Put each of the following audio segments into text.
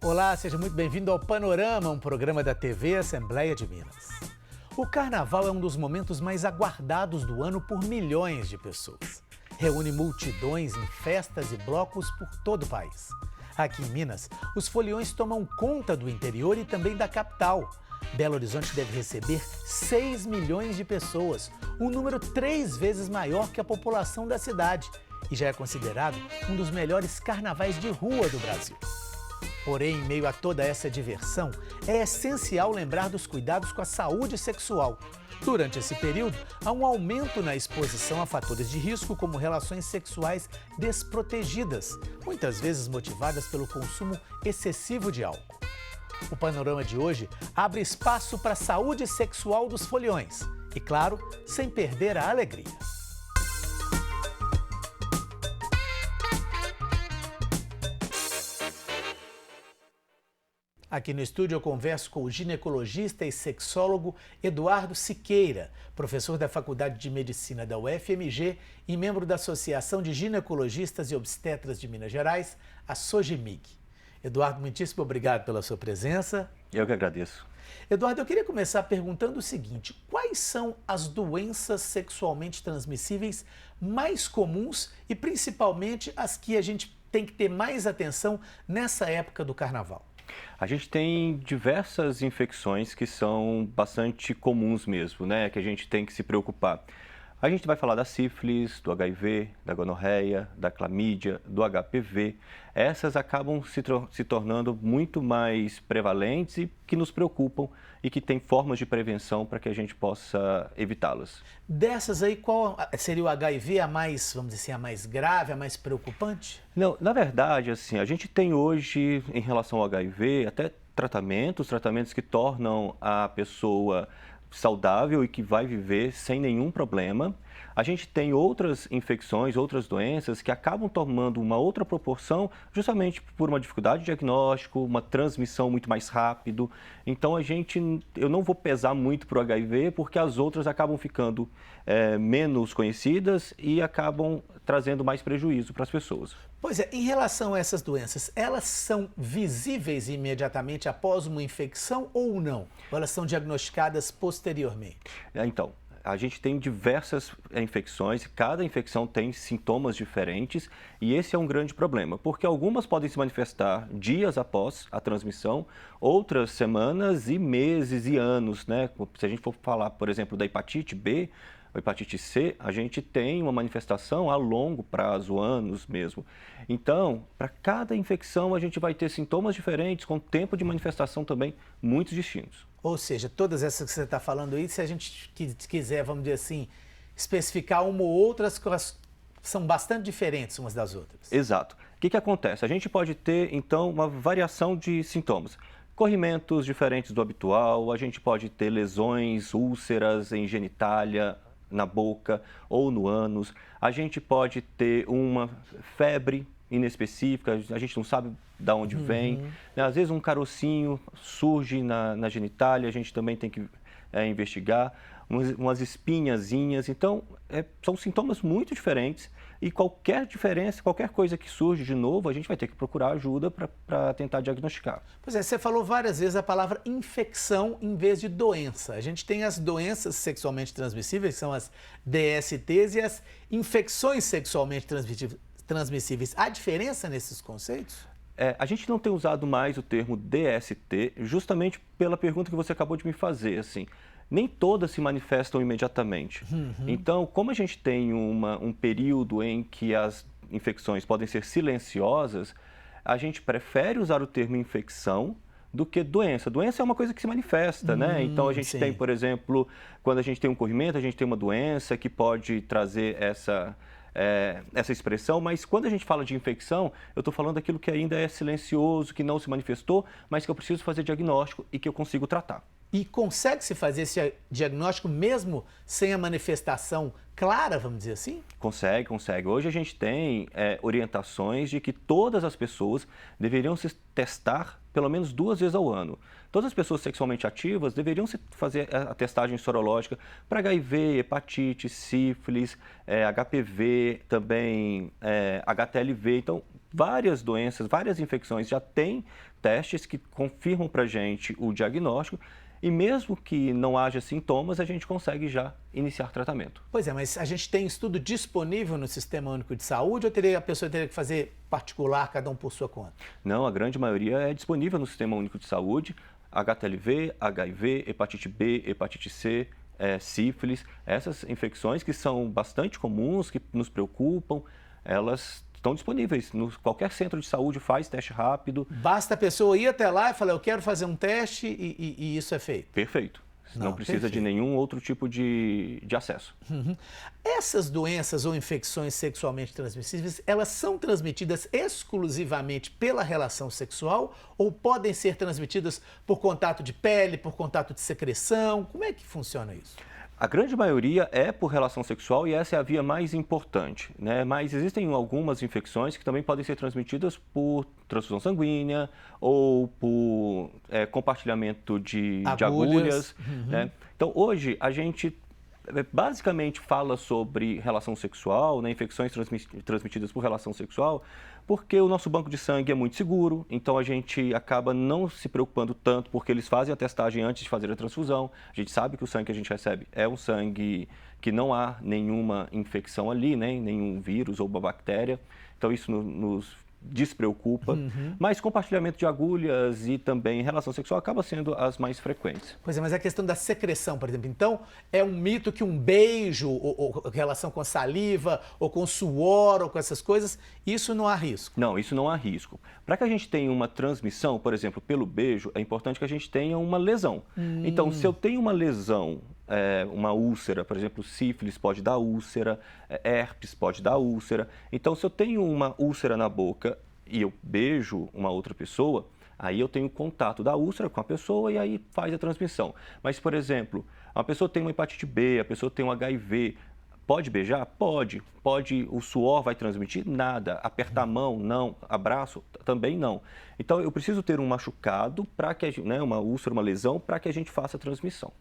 Olá, seja muito bem-vindo ao Panorama, um programa da TV Assembleia de Minas. O Carnaval é um dos momentos mais aguardados do ano por milhões de pessoas. Reúne multidões em festas e blocos por todo o país. Aqui em Minas, os foliões tomam conta do interior e também da capital. Belo Horizonte deve receber 6 milhões de pessoas, um número 3 vezes maior que a população da cidade, e já é considerado um dos melhores carnavais de rua do Brasil. Porém, em meio a toda essa diversão, é essencial lembrar dos cuidados com a saúde sexual. Durante esse período, há um aumento na exposição a fatores de risco, como relações sexuais desprotegidas, muitas vezes motivadas pelo consumo excessivo de álcool. O Panorama de hoje abre espaço para a saúde sexual dos foliões e, claro, sem perder a alegria. Aqui no estúdio eu converso com o ginecologista e sexólogo Eduardo Siqueira, professor da Faculdade de Medicina da UFMG e membro da Associação de Ginecologistas e Obstetras de Minas Gerais, a SOGIMIG. Eduardo, muitíssimo obrigado pela sua presença. Eu que agradeço. Eduardo, eu queria começar perguntando o seguinte: quais são as doenças sexualmente transmissíveis mais comuns e principalmente as que a gente tem que ter mais atenção nessa época do Carnaval? A gente tem diversas infecções que são bastante comuns mesmo, né? Que a gente tem que se preocupar. A gente vai falar da sífilis, do HIV, da gonorreia, da clamídia, do HPV. Essas acabam se tornando muito mais prevalentes e que nos preocupam e que tem formas de prevenção para que a gente possa evitá-las. Dessas aí, qual seria o HIV a mais, vamos dizer assim, a mais grave, a mais preocupante? Não, na verdade, assim, a gente tem hoje, em relação ao HIV, até tratamentos que tornam a pessoa saudável e que vai viver sem nenhum problema. A gente tem outras infecções, outras doenças que acabam tomando uma outra proporção justamente por uma dificuldade de diagnóstico, uma transmissão muito mais rápido. Então eu não vou pesar muito para o HIV porque as outras acabam ficando menos conhecidas e acabam trazendo mais prejuízo para as pessoas. Pois é, em relação a essas doenças, elas são visíveis imediatamente após uma infecção ou não? Ou elas são diagnosticadas posteriormente? Então, a gente tem diversas infecções, cada infecção tem sintomas diferentes e esse é um grande problema, porque algumas podem se manifestar dias após a transmissão, outras semanas e meses e anos, né? Se a gente for falar, por exemplo, da hepatite B, a hepatite C, a gente tem uma manifestação a longo prazo, anos mesmo. Então, para cada infecção, a gente vai ter sintomas diferentes, com tempo de manifestação também muito distintos. Ou seja, todas essas que você está falando aí, se a gente quiser, vamos dizer assim, especificar uma ou outras, são bastante diferentes umas das outras. Exato. O que acontece? A gente pode ter, então, uma variação de sintomas. Corrimentos diferentes do habitual, a gente pode ter lesões, úlceras em genitália, na boca ou no ânus. A gente pode ter uma febre inespecífica, a gente não sabe de onde vem. Às vezes um carocinho surge na genitália, a gente também tem que investigar. Umas espinhazinhas. Então, são sintomas muito diferentes e qualquer diferença, qualquer coisa que surge de novo, a gente vai ter que procurar ajuda para tentar diagnosticar. Pois é, você falou várias vezes a palavra infecção em vez de doença. A gente tem as doenças sexualmente transmissíveis, que são as DSTs, e as infecções sexualmente transmissíveis. Há diferença nesses conceitos? A gente não tem usado mais o termo DST justamente pela pergunta que você acabou de me fazer, assim. Nem todas se manifestam imediatamente. Então, como a gente tem um período em que as infecções podem ser silenciosas, a gente prefere usar o termo infecção do que doença. Doença é uma coisa que se manifesta, né? Então, a gente tem, por exemplo, quando a gente tem um corrimento, a gente tem uma doença que pode trazer essa expressão, mas quando a gente fala de infecção, eu estou falando daquilo que ainda é silencioso, que não se manifestou, mas que eu preciso fazer diagnóstico e que eu consigo tratar. E consegue-se fazer esse diagnóstico mesmo sem a manifestação clara, vamos dizer assim? Consegue. Hoje a gente tem orientações de que todas as pessoas deveriam se testar pelo menos 2 vezes ao ano. Todas as pessoas sexualmente ativas deveriam se fazer a testagem sorológica para HIV, hepatite, sífilis, HPV, também HTLV. Então, várias doenças, várias infecções já têm testes que confirmam para a gente o diagnóstico e mesmo que não haja sintomas, a gente consegue já iniciar tratamento. Pois é, mas a gente tem estudo disponível no Sistema Único de Saúde ou a pessoa teria que fazer particular, cada um por sua conta? Não, a grande maioria é disponível no Sistema Único de Saúde, HTLV, HIV, hepatite B, hepatite C, sífilis, essas infecções que são bastante comuns, que nos preocupam, elas estão disponíveis. Qualquer centro de saúde faz teste rápido. Basta a pessoa ir até lá e falar, eu quero fazer um teste e isso é feito. Perfeito. Não precisa perfeito. de nenhum outro tipo de acesso. Uhum. Essas doenças ou infecções sexualmente transmissíveis, elas são transmitidas exclusivamente pela relação sexual ou podem ser transmitidas por contato de pele, por contato de secreção? Como é que funciona isso? A grande maioria é por relação sexual e essa é a via mais importante, né? Mas existem algumas infecções que também podem ser transmitidas por transfusão sanguínea ou por compartilhamento de agulhas. Uhum. Né? Então, hoje, a gente basicamente fala sobre relação sexual, né? Infecções transmitidas por relação sexual, porque o nosso banco de sangue é muito seguro, então a gente acaba não se preocupando tanto, porque eles fazem a testagem antes de fazer a transfusão. A gente sabe que o sangue que a gente recebe é um sangue que não há nenhuma infecção ali, né? Nenhum vírus ou uma bactéria, então isso nos despreocupa, mas compartilhamento de agulhas e também relação sexual acaba sendo as mais frequentes. Pois é, mas a questão da secreção, por exemplo, então é um mito que um beijo ou relação com saliva ou com suor ou com essas coisas, isso não há risco? Não, isso não há risco. Para que a gente tenha uma transmissão, por exemplo, pelo beijo, é importante que a gente tenha uma lesão. Então, se eu tenho uma lesão, uma úlcera, por exemplo, sífilis pode dar úlcera, herpes pode dar úlcera. Então, se eu tenho uma úlcera na boca e eu beijo uma outra pessoa, aí eu tenho contato da úlcera com a pessoa e aí faz a transmissão. Mas, por exemplo, a pessoa tem uma hepatite B, a pessoa tem um HIV, pode beijar? Pode. O suor vai transmitir? Nada. Apertar a mão? Não. Abraço? Também não. Então, eu preciso ter um machucado, uma úlcera, uma lesão, para que a gente faça a transmissão.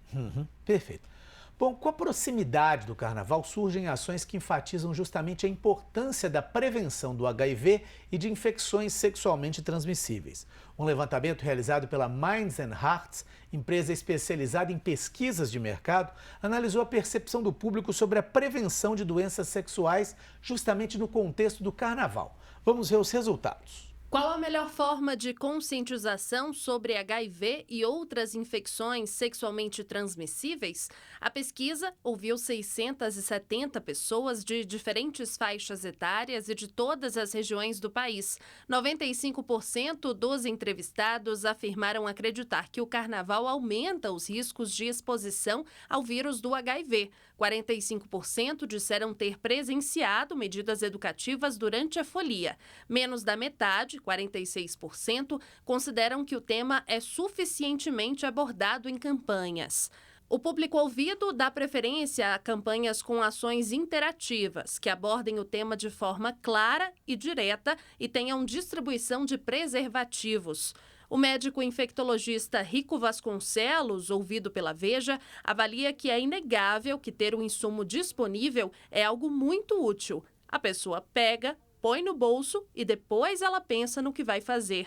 Perfeito. Bom, com a proximidade do carnaval, surgem ações que enfatizam justamente a importância da prevenção do HIV e de infecções sexualmente transmissíveis. Um levantamento realizado pela Minds and Hearts, empresa especializada em pesquisas de mercado, analisou a percepção do público sobre a prevenção de doenças sexuais justamente no contexto do carnaval. Vamos ver os resultados. Qual a melhor forma de conscientização sobre HIV e outras infecções sexualmente transmissíveis? A pesquisa ouviu 670 pessoas de diferentes faixas etárias e de todas as regiões do país. 95% dos entrevistados afirmaram acreditar que o carnaval aumenta os riscos de exposição ao vírus do HIV. 45% disseram ter presenciado medidas educativas durante a folia. Menos da metade, 46%, consideram que o tema é suficientemente abordado em campanhas. O público ouvido dá preferência a campanhas com ações interativas, que abordem o tema de forma clara e direta e tenham distribuição de preservativos. O médico infectologista Rico Vasconcelos, ouvido pela Veja, avalia que é inegável que ter um insumo disponível é algo muito útil. A pessoa pega, põe no bolso e depois ela pensa no que vai fazer.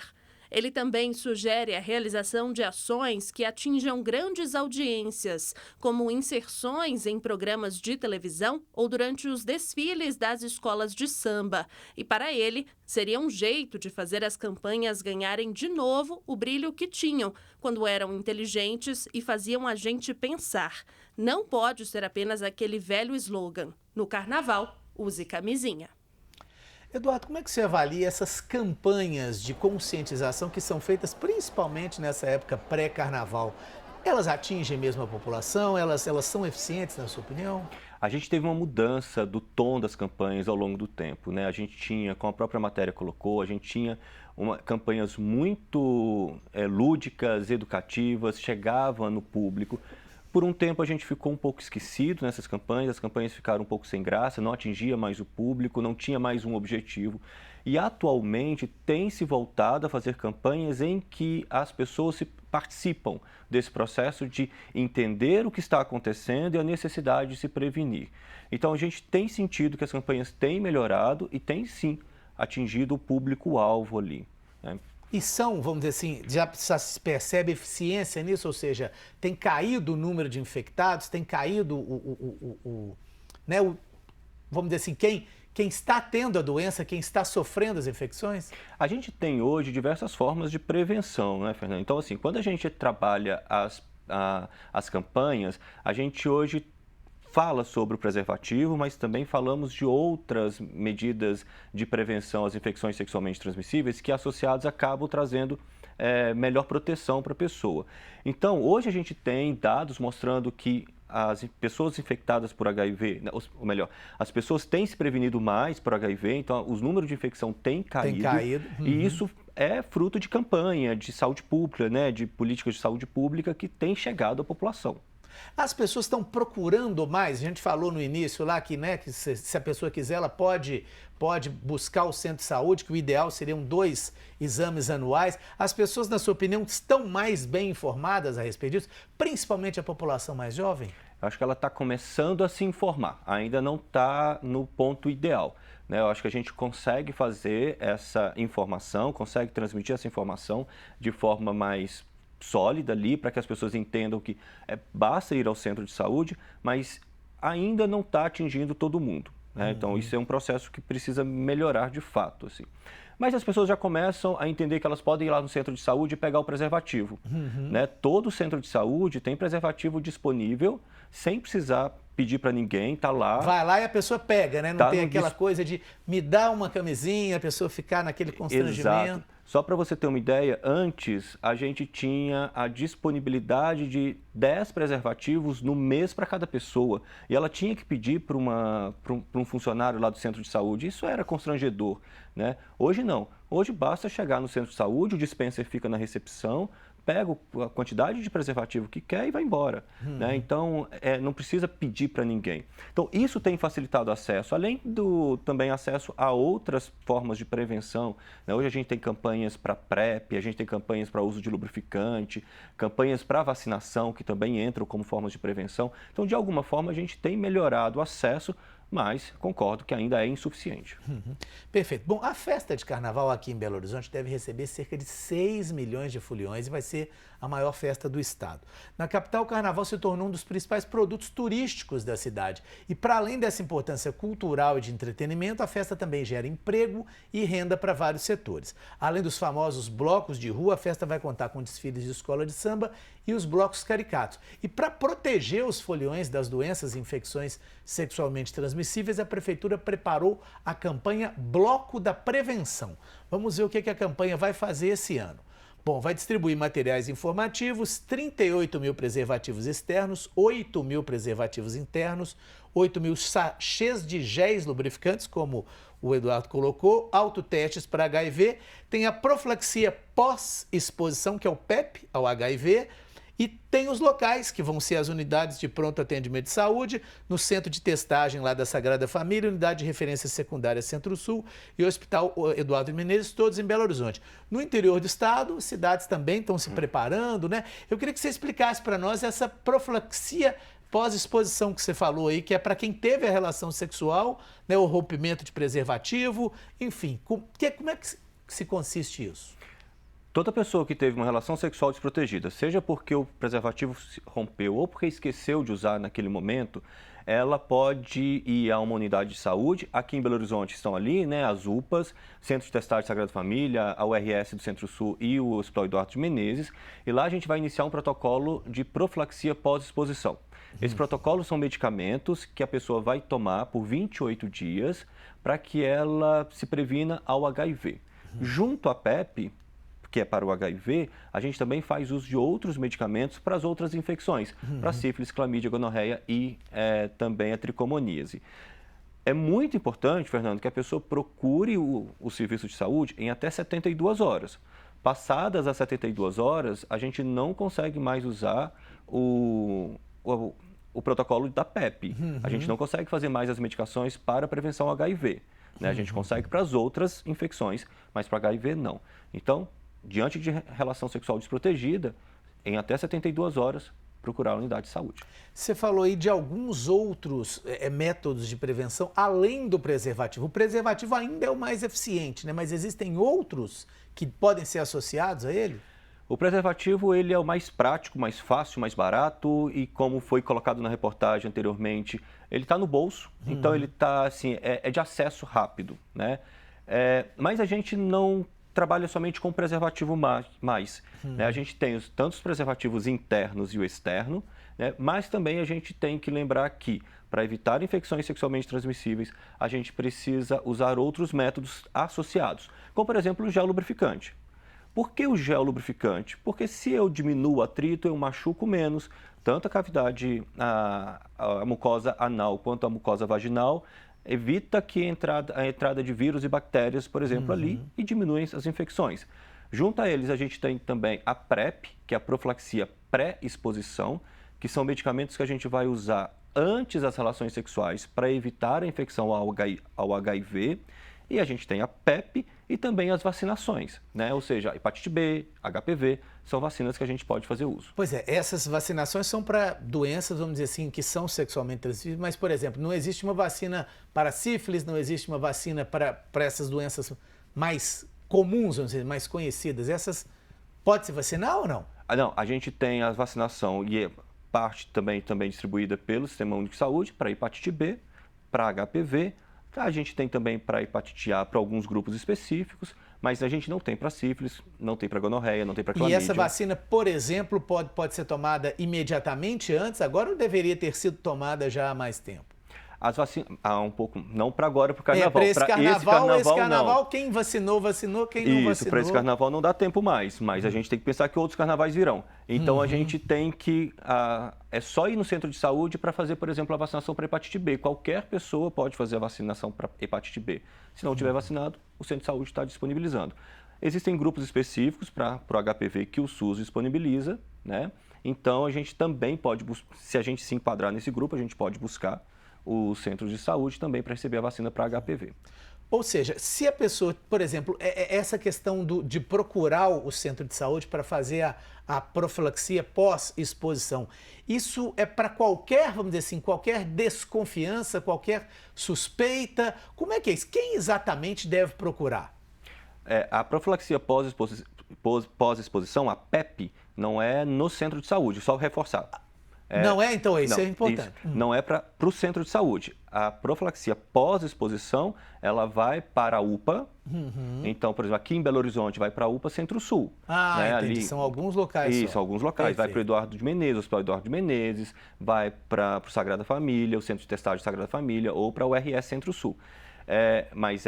Ele também sugere a realização de ações que atinjam grandes audiências, como inserções em programas de televisão ou durante os desfiles das escolas de samba. E para ele, seria um jeito de fazer as campanhas ganharem de novo o brilho que tinham quando eram inteligentes e faziam a gente pensar. Não pode ser apenas aquele velho slogan: no carnaval, use camisinha. Eduardo, como é que você avalia essas campanhas de conscientização que são feitas principalmente nessa época pré-carnaval? Elas atingem mesmo a população? Elas são eficientes, na sua opinião? A gente teve uma mudança do tom das campanhas ao longo do tempo, né? A gente tinha, como a própria matéria colocou, a gente tinha campanhas muito lúdicas, educativas, chegavam no público. Por um tempo a gente ficou um pouco esquecido nessas campanhas, as campanhas ficaram um pouco sem graça, não atingia mais o público, não tinha mais um objetivo. E atualmente tem se voltado a fazer campanhas em que as pessoas participam desse processo de entender o que está acontecendo e a necessidade de se prevenir. Então a gente tem sentido que as campanhas têm melhorado e tem sim atingido o público-alvo ali, né? E são, vamos dizer assim, já se percebe eficiência nisso? Ou seja, tem caído o número de infectados, tem caído vamos dizer assim, quem está tendo a doença, quem está sofrendo as infecções? A gente tem hoje diversas formas de prevenção, né, Fernando? Então, assim, quando a gente trabalha as campanhas, a gente hoje fala sobre o preservativo, mas também falamos de outras medidas de prevenção às infecções sexualmente transmissíveis que associados acabam trazendo melhor proteção para a pessoa. Então, hoje a gente tem dados mostrando que as pessoas infectadas por HIV, ou melhor, as pessoas têm se prevenido mais por HIV, então os números de infecção têm caído. E isso é fruto de campanha de saúde pública, né, de políticas de saúde pública que têm chegado à população. As pessoas estão procurando mais. A gente falou no início lá que, né, que se a pessoa quiser, ela pode buscar o centro de saúde, que o ideal seriam 2 exames anuais. As pessoas, na sua opinião, estão mais bem informadas a respeito disso, principalmente a população mais jovem? Eu acho que ela está começando a se informar, ainda não está no ponto ideal, né? Eu acho que a gente consegue fazer essa informação, consegue transmitir essa informação de forma mais sólida ali, para que as pessoas entendam que basta ir ao centro de saúde, mas ainda não está atingindo todo mundo, né? Então, isso é um processo que precisa melhorar de fato, assim. Mas as pessoas já começam a entender que elas podem ir lá no centro de saúde e pegar o preservativo, né? Todo centro de saúde tem preservativo disponível, sem precisar pedir para ninguém, tá lá. Vai lá e a pessoa pega, né? Não tem aquela coisa de me dar uma camisinha, a pessoa ficar naquele constrangimento. Exato. Só para você ter uma ideia, antes a gente tinha a disponibilidade de 10 preservativos no mês para cada pessoa. E ela tinha que pedir para um funcionário lá do centro de saúde. Isso era constrangedor, né? Hoje não. Hoje basta chegar no centro de saúde, o dispenser fica na recepção, pega a quantidade de preservativo que quer e vai embora, né? Então, não precisa pedir para ninguém. Então, isso tem facilitado o acesso, além do também acesso a outras formas de prevenção, né? Hoje a gente tem campanhas para PrEP, a gente tem campanhas para uso de lubrificante, campanhas para vacinação, que também entram como formas de prevenção. Então, de alguma forma, a gente tem melhorado o acesso, mas concordo que ainda é insuficiente. Perfeito. Bom, a festa de carnaval aqui em Belo Horizonte deve receber cerca de 6 milhões de foliões e vai ser a maior festa do estado. Na capital, o carnaval se tornou um dos principais produtos turísticos da cidade. E para além dessa importância cultural e de entretenimento, a festa também gera emprego e renda para vários setores. Além dos famosos blocos de rua, a festa vai contar com desfiles de escola de samba e os blocos caricatos. E para proteger os foliões das doenças e infecções sexualmente transmissíveis, a Prefeitura preparou a campanha Bloco da Prevenção. Vamos ver o que a campanha vai fazer esse ano. Bom, vai distribuir materiais informativos, 38 mil preservativos externos, 8 mil preservativos internos, 8 mil sachês de géis lubrificantes, como o Eduardo colocou, autotestes para HIV, tem a profilaxia pós-exposição, que é o PEP ao HIV, e tem os locais, que vão ser as unidades de pronto atendimento de saúde, no centro de testagem lá da Sagrada Família, unidade de referência secundária Centro-Sul e o Hospital Eduardo Menezes, todos em Belo Horizonte. No interior do estado, cidades também estão se preparando, né? Eu queria que você explicasse para nós essa profilaxia pós-exposição que você falou aí, que é para quem teve a relação sexual, né, o rompimento de preservativo, enfim, como é que se consiste isso? Toda pessoa que teve uma relação sexual desprotegida, seja porque o preservativo se rompeu ou porque esqueceu de usar naquele momento, ela pode ir a uma unidade de saúde. Aqui em Belo Horizonte estão ali, né, as UPAs, Centro de Testagem Sagrada Família, a URS do Centro-Sul e o Hospital Eduardo de Menezes. E lá a gente vai iniciar um protocolo de profilaxia pós-exposição. Esse protocolo são medicamentos que a pessoa vai tomar por 28 dias para que ela se previna ao HIV. Junto à PEP, que é para o HIV, a gente também faz uso de outros medicamentos para as outras infecções, para sífilis, clamídia, gonorreia e também a tricomoníase. É muito importante, Fernando, que a pessoa procure o serviço de saúde em até 72 horas. Passadas as 72 horas, a gente não consegue mais usar o protocolo da PEP. A gente não consegue fazer mais as medicações para a prevenção HIV, né? A gente consegue para as outras infecções, mas para HIV não. Então, diante de relação sexual desprotegida, em até 72 horas, procurar a unidade de saúde. Você falou aí de alguns outros métodos de prevenção, além do preservativo. O preservativo ainda é o mais eficiente, né? Mas existem outros que podem ser associados a ele? O preservativo ele é o mais prático, mais fácil, mais barato e, como foi colocado na reportagem anteriormente, ele está no bolso, então ele está assim, é de acesso rápido, né? Mas a gente não trabalha somente com preservativo mais. Né? A gente tem tanto os preservativos internos e o externo, né? Mas também a gente tem que lembrar que, para evitar infecções sexualmente transmissíveis, a gente precisa usar outros métodos associados, como, por exemplo, o gel lubrificante. Por que o gel lubrificante? Porque se eu diminuo o atrito, eu machuco menos tanto a cavidade, a mucosa anal quanto a mucosa vaginal, evita que a entrada de vírus e bactérias, por exemplo, ali e diminui as infecções. Junto a eles, a gente tem também a PrEP, que é a profilaxia pré-exposição, que são medicamentos que a gente vai usar antes das relações sexuais para evitar a infecção ao HIV. E a gente tem a PEP e também as vacinações, né? Ou seja, hepatite B, HPV, são vacinas que a gente pode fazer uso. Pois é, essas vacinações são para doenças, vamos dizer assim, que são sexualmente transmissíveis, mas, por exemplo, não existe uma vacina para sífilis, não existe uma vacina para essas doenças mais comuns, vamos dizer, mais conhecidas. Essas pode se vacinar ou não? Não, a gente tem a vacinação e é parte também distribuída pelo Sistema Único de Saúde para hepatite B, para HPV. A gente tem também para hepatite A para alguns grupos específicos, mas a gente não tem para sífilis, não tem para gonorreia, não tem para clamídia. E essa vacina, por exemplo, pode ser tomada imediatamente antes, agora ou deveria ter sido tomada já há mais tempo? As vacinas, um pouco, não para agora, para o carnaval. Para esse carnaval, não. Quem vacinou, quem não vacinou. Isso, para esse carnaval não dá tempo mais, mas a gente tem que pensar que outros carnavais virão. Então a gente tem que, é só ir no centro de saúde para fazer, por exemplo, a vacinação para hepatite B. Qualquer pessoa pode fazer a vacinação para hepatite B. Se não tiver vacinado, o centro de saúde está disponibilizando. Existem grupos específicos para o HPV que o SUS disponibiliza, né? Então a gente também pode, se a gente se enquadrar nesse grupo, a gente pode buscar os centros de saúde também para receber a vacina para HPV. Ou seja, se a pessoa, por exemplo, essa questão de procurar o centro de saúde para fazer a profilaxia pós-exposição, isso é para qualquer, vamos dizer assim, qualquer desconfiança, qualquer suspeita? Como é que é isso? Quem exatamente deve procurar? A profilaxia pós-exposição, a PEP, não é no centro de saúde, só reforçar. Não é? Então, isso é importante. Não é para o centro de saúde. A profilaxia pós-exposição, ela vai para a UPA. Então, por exemplo, aqui em Belo Horizonte, vai para a UPA Centro-Sul. Entendi. Ali, são alguns locais Isso, alguns locais. Perfeito. Vai para o Eduardo de Menezes, o Hospital Eduardo de Menezes, vai para o Sagrada Família, o Centro de Testagem Sagrada Família, ou para o RS Centro-Sul. Mas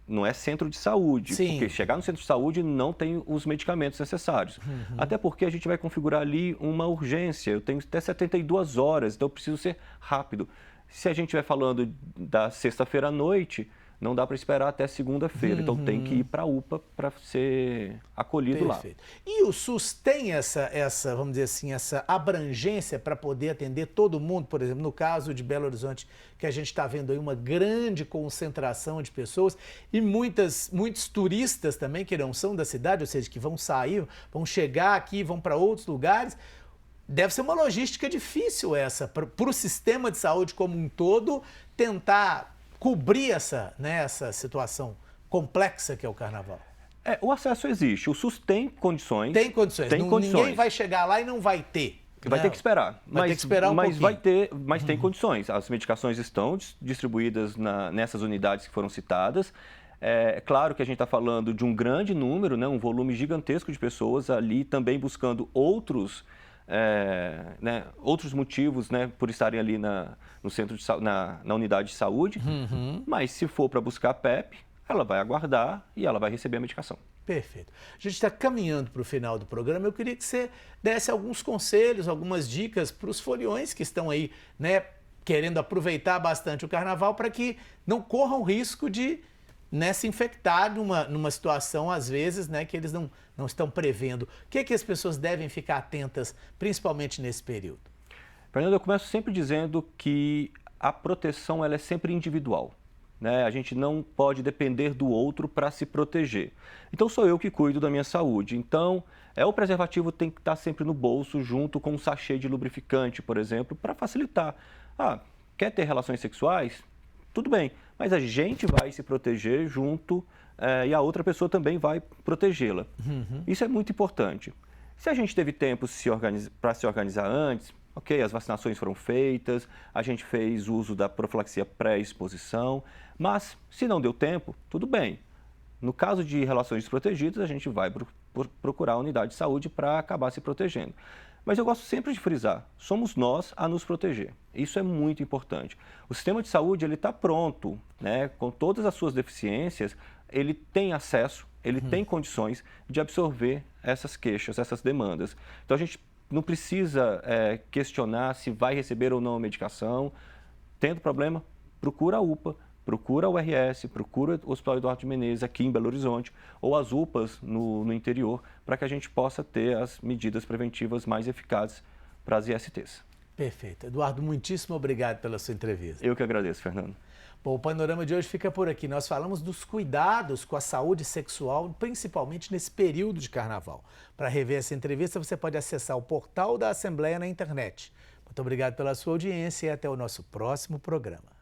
não é centro de saúde, Sim. Porque chegar no centro de saúde não tem os medicamentos necessários. Até porque a gente vai configurar ali uma urgência, eu tenho até 72 horas, então eu preciso ser rápido. Se a gente estiver falando da sexta-feira à noite, não dá para esperar até segunda-feira, então tem que ir para a UPA para ser acolhido Perfeito. lá. E o SUS tem essa, vamos dizer assim, essa abrangência para poder atender todo mundo? Por exemplo, no caso de Belo Horizonte, que a gente está vendo aí uma grande concentração de pessoas e muitos turistas também que não são da cidade, ou seja, que vão sair, vão chegar aqui, vão para outros lugares. Deve ser uma logística difícil essa, para o sistema de saúde como um todo, tentar cobrir essa situação complexa que é o carnaval. O acesso existe, o SUS tem condições. Tem condições. Ninguém vai chegar lá e não vai ter. Vai ter que esperar. Vai ter que esperar um pouquinho. Mas tem condições. As medicações estão distribuídas nessas unidades que foram citadas. É claro que a gente está falando de um grande número, né, um volume gigantesco de pessoas ali também buscando outros motivos, né, por estarem ali no centro na unidade de saúde. Mas se for para buscar a PEP, ela vai aguardar e ela vai receber a medicação. Perfeito. A gente está caminhando para o final do programa. Eu queria que você desse alguns conselhos, algumas dicas para os foliões que estão aí, né, querendo aproveitar bastante o carnaval para que não corram risco de se infectar numa situação, às vezes, né, que eles não estão prevendo. O que as pessoas devem ficar atentas, principalmente nesse período? Fernando, eu começo sempre dizendo que a proteção ela é sempre individual. né? A gente não pode depender do outro para se proteger. Então, sou eu que cuido da minha saúde. Então, o preservativo tem que estar sempre no bolso, junto com um sachê de lubrificante, por exemplo, para facilitar. Quer ter relações sexuais? Tudo bem, mas a gente vai se proteger junto e a outra pessoa também vai protegê-la. Isso é muito importante. Se a gente teve tempo para se organizar antes, ok, as vacinações foram feitas, a gente fez uso da profilaxia pré-exposição, mas se não deu tempo, tudo bem. No caso de relações desprotegidas, a gente vai procurar a unidade de saúde para acabar se protegendo. Mas eu gosto sempre de frisar, somos nós a nos proteger. Isso é muito importante. O sistema de saúde está pronto, né? Com todas as suas deficiências, ele tem acesso, ele tem condições de absorver essas queixas, essas demandas. Então, a gente não precisa questionar se vai receber ou não a medicação. Tendo problema, procura a UPA, procura o RS, procura o Hospital Eduardo de Menezes aqui em Belo Horizonte ou as UPAs no interior, para que a gente possa ter as medidas preventivas mais eficazes para as ISTs. Perfeito. Eduardo, muitíssimo obrigado pela sua entrevista. Eu que agradeço, Fernando. Bom, o Panorama de hoje fica por aqui. Nós falamos dos cuidados com a saúde sexual, principalmente nesse período de carnaval. Para rever essa entrevista, você pode acessar o portal da Assembleia na internet. Muito obrigado pela sua audiência e até o nosso próximo programa.